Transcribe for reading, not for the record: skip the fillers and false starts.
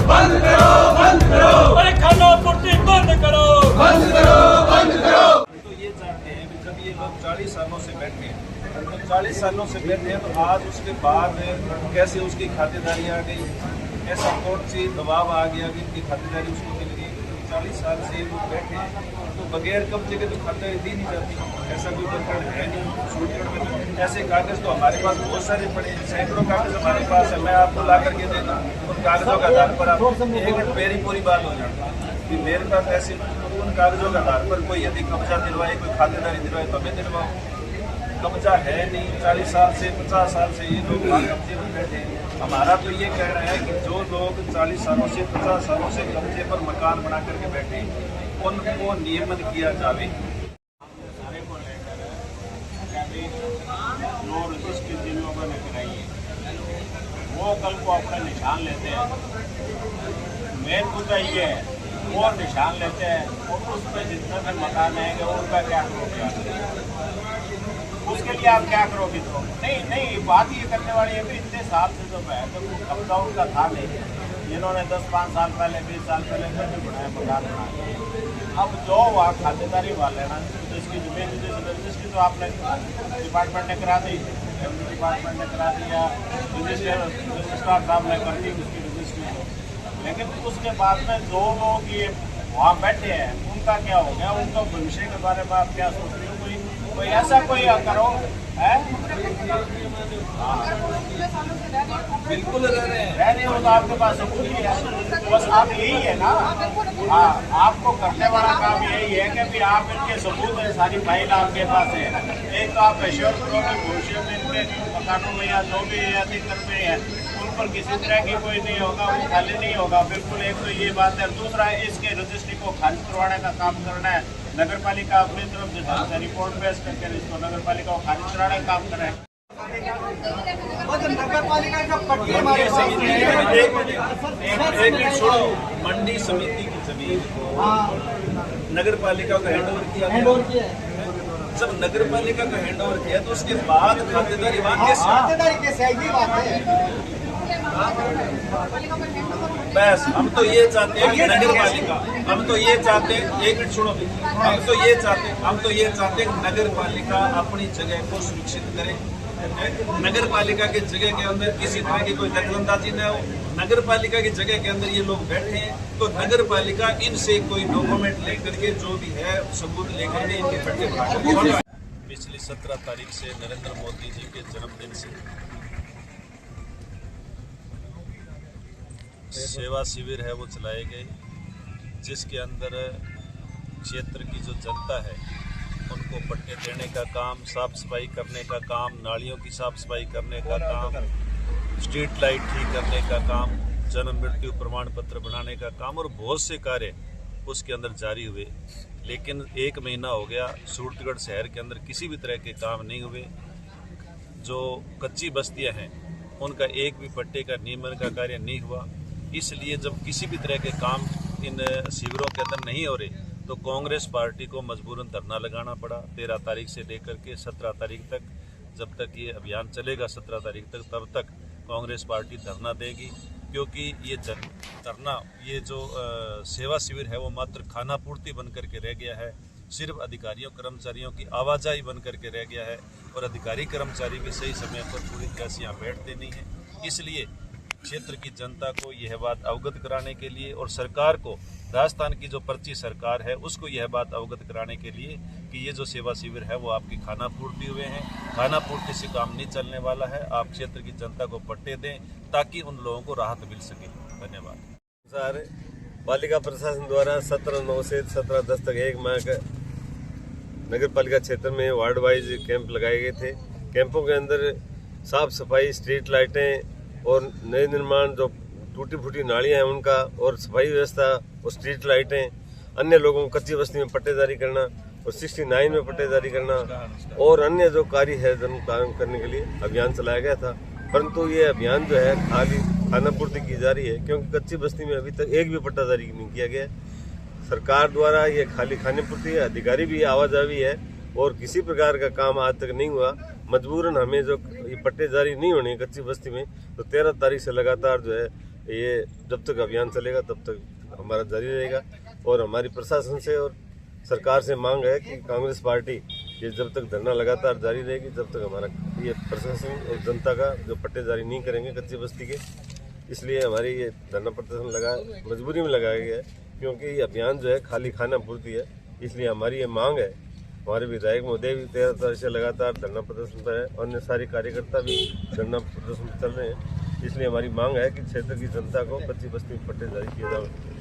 बंद करो, बंद करो। अरे खाना पूर्ति बंद करो, बंद करो, बंद करो। तो ये चाहते हैं कि जब ये लोग 40 सालों से बैठे हैं, तो 40 सालों से बैठे हैं, तो आज उसके बाद कैसे उसकी खातेदारी आ गई, ऐसा कौन सी दबाव आ गया कि इनकी खातेदारी उसको मिल गई। 40 साल से लोग बैठे हैं, तो बगैर कब्जे के तो खातेदारी दी नहीं जाती, ऐसा कोई प्रकरण है नहीं। छूटगढ़ में ऐसे कागज़ तो हमारे पास बहुत सारे पड़े हैं, सैकड़ों कागज़ हमारे पास है, मैं आपको ला करके देता हूँ। उन कागज़ों का आधार पर आप एक मेरी पूरी बात हो जाती कि मेरे पास ऐसे उन कागज़ों के आधार पर कोई यदि कब्जा दिलवाए, कोई खातेदारी दिलवाए तो हमें दिलवाओ। कब्जा है नहीं, 40 साल से 50 साल से ये लोग कब्जे में बैठे हैं। हमारा तो ये कहना है कि जो लोग 40 सालों से 50 सालों से कब्जे पर मकान बना करके बैठे हैं, उनको नियमन किया जाए। वो कल को अपना निशान लेते हैं, मेन मुद्दा ये है, वो निशान लेते हैं और उस पर जितना भी मकान आएंगे उनका क्या करोगे, उसके लिए आप क्या करोगे? तो नहीं बात ये करने वाली है कि इतने साल से जो है तो कब्जा उनका था नहीं, जिन्होंने 10-5 साल पहले 20 साल पहले घर भी बनाए, मकान बनाए। अब जो वहाँ खातेदारी वाले ना जिसकी जमीन रजिस्ट्री तो आपने डिपार्टमेंट ने करा दी, रेवेन्यू डिपार्टमेंट ने करा दी या रजिस्ट्रार साहब ने कर दी उसकी रजिस्ट्री, लेकिन उसके बाद में जो लोग ये वहाँ बैठे हैं उनका क्या हो गया, उनका भविष्य के बारे में आप क्या सोच रहे हो? कोई ऐसा कोई करो है? बिल्कुल रह रहे हो तो आपके पास सबूत ही है, बस आप यही है ना। हाँ, आपको करने वाला काम यही है कि भी आप इनके सबूत है, सारी फाइल आपके पास है। एक तो आप एश्योर करो कि भविष्य में इनके मकानों में या जो भी अधिकतर में है उन पर किसी तरह की कोई नहीं होगा, वो खाली नहीं होगा, बिल्कुल। एक तो ये बात है। दूसरा है इसके रजिस्ट्री को खारिज करवाने का काम करना है, नगर पालिका अपनी तरफ से रिपोर्ट पेश करके इसको नगर पालिका को खारिज कराने का काम करें। मंडी समिति की जमीन को नगर पालिका का हैंड ओवर किया, जब नगर पालिका का हैंड ओवर किया तो उसके बाद खातेदारी कैसे आएगी? बात है बस हम तो ये चाहते हैं कि नगर पालिका, हम तो ये चाहते हैं, एक मिनट सुनो, हम तो ये चाहते हैं नगर पालिका अपनी जगह को सुरक्षित करे, नगर पालिका की जगह के अंदर किसी तरह की कोई दखलंदाजी न हो। नगर पालिका की जगह के अंदर ये लोग बैठे हैं तो नगर पालिका इनसे कोई डॉक्यूमेंट लेकर के जो भी है सबूत लेकर के इनके पट्टे बना। पिछली 17 तारीख से नरेंद्र मोदी जी के जन्मदिन से सेवा शिविर है वो चलाए गए, जिसके अंदर क्षेत्र की जो जनता है उनको पट्टे देने का काम, साफ सफाई करने का काम, नालियों की साफ सफाई करने का काम, स्ट्रीट लाइट ठीक करने का काम, जन्म मृत्यु प्रमाण पत्र बनाने का काम और बहुत से कार्य उसके अंदर जारी हुए। लेकिन 1 महीना हो गया, सूरतगढ़ शहर के अंदर किसी भी तरह के काम नहीं हुए। जो कच्ची बस्तियां हैं उनका एक भी पट्टे का नियमन का कार्य नहीं हुआ। इसलिए जब किसी भी तरह के काम इन शिविरों के अंदर नहीं हो रहे तो कांग्रेस पार्टी को मजबूरन धरना लगाना पड़ा। 13 तारीख से लेकर के 17 तारीख तक, जब तक ये अभियान चलेगा 17 तारीख तक, तब तक कांग्रेस पार्टी धरना देगी। क्योंकि ये धरना, ये जो सेवा शिविर है वो मात्र खाना पूर्ति बन करके रह गया है, सिर्फ अधिकारियों कर्मचारियों की आवाजाही बन करके रह गया है और अधिकारी कर्मचारी भी सही समय पर पूरी तरह से यहाँ बैठते नहीं हैं। इसलिए क्षेत्र की जनता को यह बात अवगत कराने के लिए और सरकार को, राजस्थान की जो पर्ची सरकार है उसको यह बात अवगत कराने के लिए कि ये जो सेवा शिविर है वो आपकी खाना पूर्ति हुए हैं, खाना पूर्ति से काम नहीं चलने वाला है। आप क्षेत्र की जनता को पट्टे दें ताकि उन लोगों को राहत मिल सके। धन्यवाद। सर, पालिका प्रशासन द्वारा 17/9 से 17/10 तक 1 माह का नगर पालिका क्षेत्र में वार्ड वाइज कैंप लगाए गए थे। कैंपों के अंदर साफ सफाई, स्ट्रीट लाइटें और नए निर्माण, जो टूटी फूटी नालियां हैं उनका, और सफाई व्यवस्था और स्ट्रीट लाइटें, अन्य लोगों को कच्ची बस्ती में पट्टेदारी करना और 69 में पट्टेदारी करना और अन्य जो कार्य है जन काम करने के लिए अभियान चलाया गया था। परंतु ये अभियान जो है खाली खाना पूर्ति की जा रही है, क्योंकि कच्ची बस्ती में अभी तक एक भी पट्टादारी नहीं किया गया। सरकार द्वारा ये खाली खाने पूर्ति है, अधिकारी भी आवाजाही है और किसी प्रकार का काम आज तक नहीं हुआ। मजबूरन हमें जो ये पट्टे जारी नहीं होने कच्ची बस्ती में, तो 13 तारीख से लगातार जो है ये जब तक अभियान चलेगा तब तक हमारा जारी रहेगा। और हमारी प्रशासन से और सरकार से मांग है कि कांग्रेस पार्टी ये जब तक धरना लगातार जारी रहेगी, जब तक हमारा ये प्रशासन और जनता का जो पट्टे जारी नहीं करेंगे कच्ची बस्ती के, इसलिए हमारी ये धरना प्रदर्शन मजबूरी में लगाया गया है, क्योंकि ये अभियान जो है खाली खाना पूर्ति है। इसलिए हमारी ये मांग है, हमारे विधायक महोदय भी 13 तारीख से लगातार धरना प्रदर्शन पर है, अन्य सारे कार्यकर्ता भी धरना प्रदर्शन चल रहे हैं। इसलिए हमारी मांग है कि क्षेत्र की जनता को कच्ची बस्ती में पट्टे जारी किए जाए।